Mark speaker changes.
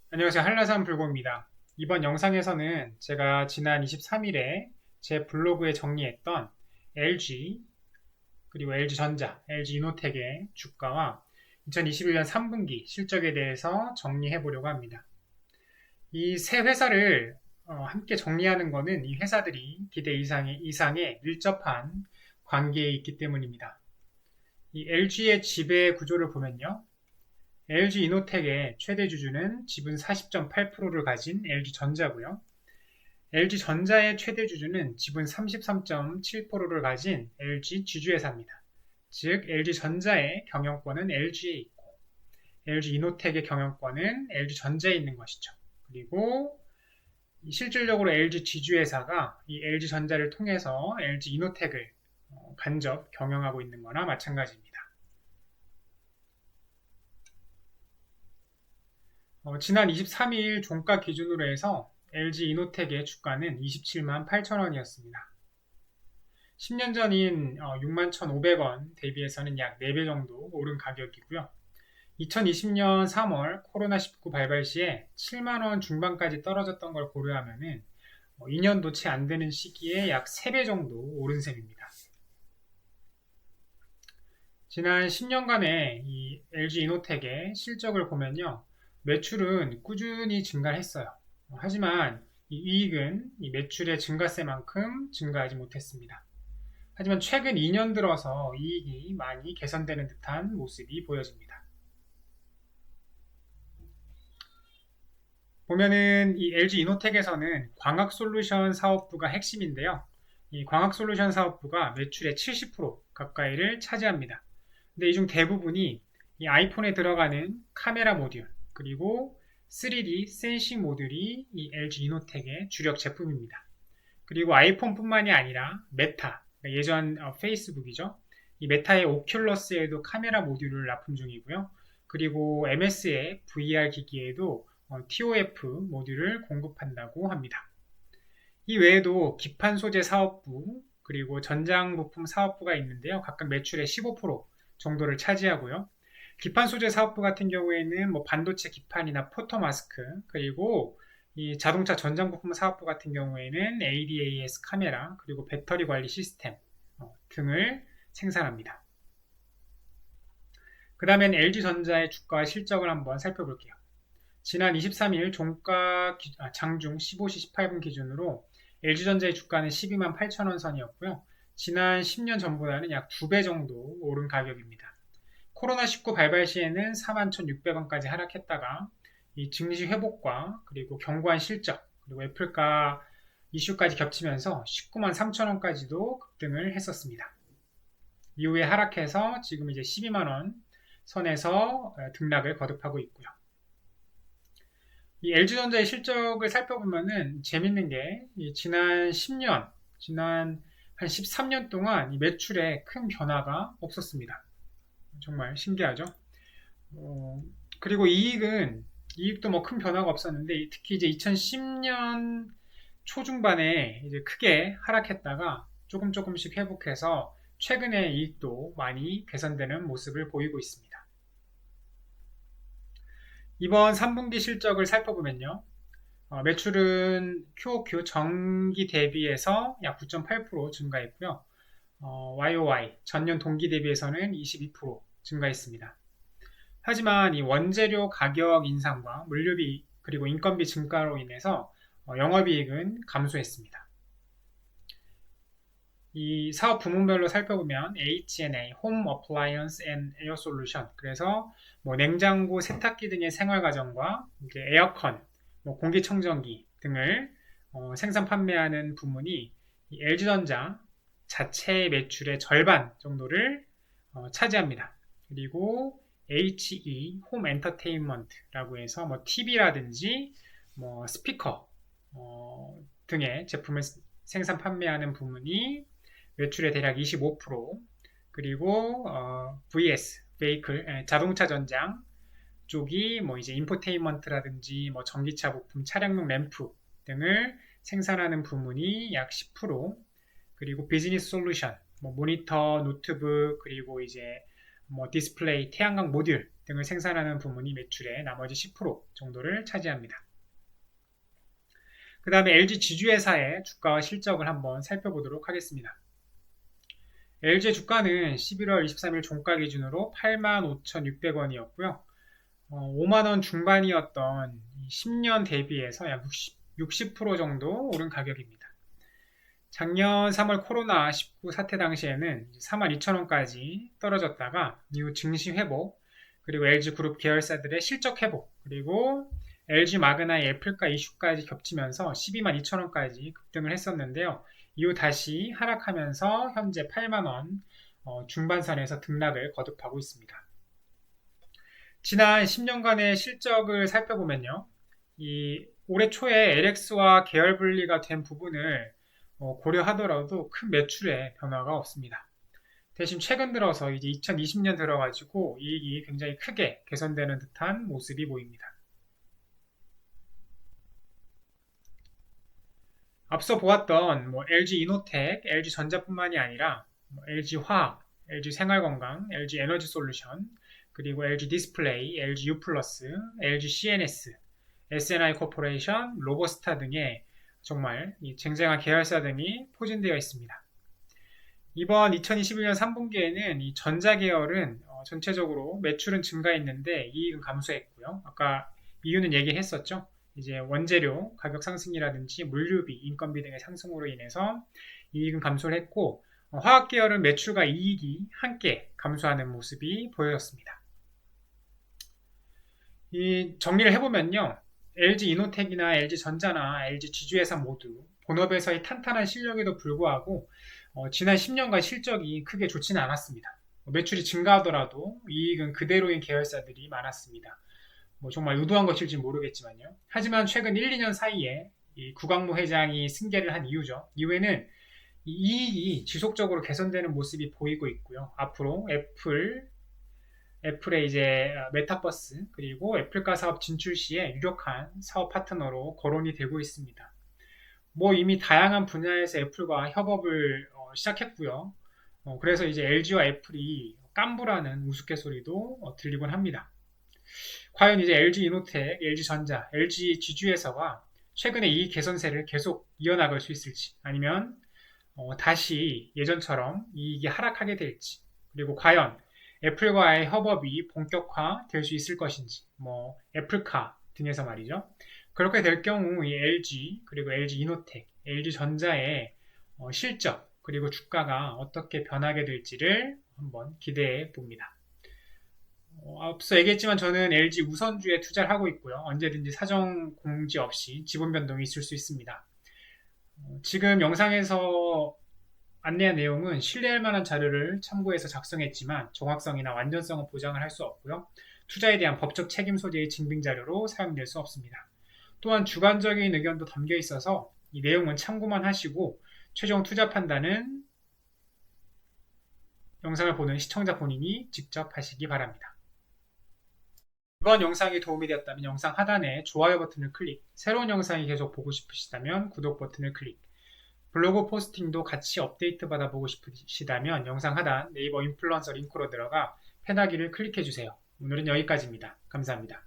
Speaker 1: 안녕하세요. 한라산 불고입니다. 이번 영상에서는 제가 지난 23일에 제 블로그에 정리했던 LG, 그리고 LG전자, LG이노텍의 주가와 2021년 3분기 실적에 대해서 정리해 보려고 합니다. 이 세 회사를 함께 정리하는 것은 이 회사들이 기대 이상의 밀접한 관계에 있기 때문입니다. 이 LG의 지배 구조를 보면요. LG이노텍의 최대 주주는 지분 40.8%를 가진 LG전자고요. LG전자의 최대 주주는 지분 33.7%를 가진 LG 지주회사입니다. 즉, LG전자의 경영권은 LG에 있고, LG이노텍의 경영권은 LG전자에 있는 것이죠. 그리고 실질적으로 LG 지주회사가 이 LG전자를 통해서 LG이노텍을 간접 경영하고 있는 거나 마찬가지입니다. 지난 23일 종가 기준으로 해서 LG이노텍의 주가는 27만 8천 원이었습니다. 10년 전인 6만 1,500원 대비해서는 약 4배 정도 오른 가격이고요. 2020년 3월 코로나19 발발 시에 7만 원 중반까지 떨어졌던 걸 고려하면 2년도 채 안 되는 시기에 약 3배 정도 오른 셈입니다. 지난 10년간의 이 LG이노텍의 실적을 보면요. 매출은 꾸준히 증가했어요. 하지만 이 이익은 이 매출의 증가세만큼 증가하지 못했습니다. 하지만 최근 2년 들어서 이익이 많이 개선되는 듯한 모습이 보여집니다. 보면은 이 LG이노텍에서는 광학솔루션 사업부가 핵심인데요. 이 광학솔루션 사업부가 매출의 70% 가까이를 차지합니다. 근데 이 중 대부분이 이 아이폰에 들어가는 카메라 모듈, 그리고 3D 센싱 모듈이 이 LG이노텍의 주력 제품입니다. 그리고 아이폰뿐만이 아니라 메타, 예전 페이스북이죠. 이 메타의 오큘러스에도 카메라 모듈을 납품 중이고요. 그리고 MS의 VR 기기에도 TOF 모듈을 공급한다고 합니다. 이 외에도 기판 소재 사업부, 그리고 전장 부품 사업부가 있는데요. 각각 매출의 15% 정도를 차지하고요. 기판 소재 사업부 같은 경우에는 뭐 반도체 기판이나 포토 마스크, 그리고 이 자동차 전장 부품 사업부 같은 경우에는 ADAS 카메라, 그리고 배터리 관리 시스템 등을 생산합니다. 그 다음엔 LG전자의 주가 실적을 한번 살펴볼게요. 지난 23일 장중 15시 18분 기준으로 LG전자의 주가는 12만 8천 원 선이었고요. 지난 10년 전보다는 약 2배 정도 오른 가격입니다. 코로나19 발발 시에는 4만 1,600원까지 하락했다가 이 증시 회복과 그리고 견고한 실적, 그리고 애플가 이슈까지 겹치면서 19만 3천 원까지도 급등을 했었습니다. 이후에 하락해서 지금 이제 12만 원 선에서 등락을 거듭하고 있고요. 이 LG전자의 실적을 살펴보면은 재밌는 게 지난 한 13년 동안 이 매출에 큰 변화가 없었습니다. 정말 신기하죠? 어, 그리고 이익도 뭐 큰 변화가 없었는데 특히 이제 2010년 초중반에 이제 크게 하락했다가 조금씩 회복해서 최근에 이익도 많이 개선되는 모습을 보이고 있습니다. 이번 3분기 실적을 살펴보면요. 매출은 QOQ 전기 대비해서 약 9.8% 증가했고요. YOY 전년 동기 대비해서는 22% 증가했습니다. 하지만 이 원재료 가격 인상과 물류비 그리고 인건비 증가로 인해서 영업이익은 감소했습니다. 이 사업 부문별로 살펴보면 H&A, Home Appliance and Air Solution, 그래서 뭐 냉장고, 세탁기 등의 생활가전과 이제 에어컨, 뭐 공기청정기 등을 생산 판매하는 부문이 LG전자 자체의 매출의 절반 정도를 차지합니다. 그리고 HE, 홈 엔터테인먼트라고 해서 뭐 TV라든지 뭐 스피커 등의 제품을 생산 판매하는 부문이 매출의 대략 25%, 그리고 VS, 베이클, 자동차 전장 쪽이 뭐 이제 인포테인먼트라든지 뭐 전기차 부품, 차량용 램프 등을 생산하는 부문이 약 10%, 그리고 비즈니스 솔루션, 뭐 모니터, 노트북, 그리고 이제 뭐 디스플레이, 태양광 모듈 등을 생산하는 부문이 매출의 나머지 10% 정도를 차지합니다. 그 다음에 LG 지주회사의 주가와 실적을 한번 살펴보도록 하겠습니다. LG의 주가는 11월 23일 종가 기준으로 85,600원이었고요. 5만원 중반이었던 10년 대비해서 약 60% 정도 오른 가격입니다. 작년 3월 코로나19 사태 당시에는 42,000원까지 떨어졌다가 이후 증시 회복, 그리고 LG그룹 계열사들의 실적 회복, 그리고 LG 마그나의 애플가 이슈까지 겹치면서 122,000원까지 급등을 했었는데요. 이후 다시 하락하면서 현재 8만원 중반선에서 등락을 거듭하고 있습니다. 지난 10년간의 실적을 살펴보면요. 올해 초에 LX와 계열 분리가 된 부분을 고려하더라도 큰 매출에 변화가 없습니다. 대신 최근 들어서 이제 2020년 들어가지고 이익이 굉장히 크게 개선되는 듯한 모습이 보입니다. 앞서 보았던 LG 이노텍, LG 전자뿐만이 아니라 LG 화학, LG 생활건강, LG 에너지 솔루션, 그리고 LG 디스플레이, LG U+, LG CNS, SNI 코퍼레이션, 로보스타 등의 정말 쟁쟁한 계열사 등이 포진되어 있습니다. 이번 2021년 3분기에는 이 전자계열은 전체적으로 매출은 증가했는데 이익은 감소했고요. 아까 이유는 얘기했었죠. 이제 원재료 가격 상승이라든지 물류비, 인건비 등의 상승으로 인해서 이익은 감소를 했고 화학계열은 매출과 이익이 함께 감소하는 모습이 보여졌습니다. 이 정리를 해보면요. LG 이노텍이나 LG 전자나 LG 지주회사 모두 본업에서의 탄탄한 실력에도 불구하고 지난 10년간 실적이 크게 좋지는 않았습니다. 매출이 증가하더라도 이익은 그대로인 계열사들이 많았습니다. 정말 의도한 것일지 모르겠지만요. 하지만 최근 1, 2년 사이에 이 구광모 회장이 승계를 한 이후에는 이익이 지속적으로 개선되는 모습이 보이고 있고요. 앞으로 애플의 이제 메타버스 그리고 애플카 사업 진출 시에 유력한 사업 파트너로 거론이 되고 있습니다. 이미 다양한 분야에서 애플과 협업을 시작했고요. 그래서 이제 LG와 애플이 깐부라는 우스갯소리도 들리곤 합니다. 과연 이제 LG 이노텍, LG 전자, LG 지주회사가 최근에 이 개선세를 계속 이어나갈 수 있을지 아니면 다시 예전처럼 이익이 하락하게 될지 그리고 과연 애플과의 협업이 본격화 될 수 있을 것인지 애플카 등에서 말이죠. 그렇게 될 경우 이 LG 그리고 LG 이노텍, LG 전자의 실적 그리고 주가가 어떻게 변하게 될지를 한번 기대해 봅니다. 앞서 얘기했지만 저는 LG 우선주에 투자를 하고 있고요. 언제든지 사정 공지 없이 지분 변동이 있을 수 있습니다. 지금 영상에서 안내한 내용은 신뢰할 만한 자료를 참고해서 작성했지만 정확성이나 완전성은 보장을 할 수 없고요. 투자에 대한 법적 책임 소재의 증빙 자료로 사용될 수 없습니다. 또한 주관적인 의견도 담겨 있어서 이 내용은 참고만 하시고 최종 투자 판단은 영상을 보는 시청자 본인이 직접 하시기 바랍니다. 이번 영상이 도움이 되었다면 영상 하단에 좋아요 버튼을 클릭, 새로운 영상이 계속 보고 싶으시다면 구독 버튼을 클릭, 블로그 포스팅도 같이 업데이트 받아보고 싶으시다면 영상 하단 네이버 인플루언서 링크로 들어가 팬하기를 클릭해주세요. 오늘은 여기까지입니다. 감사합니다.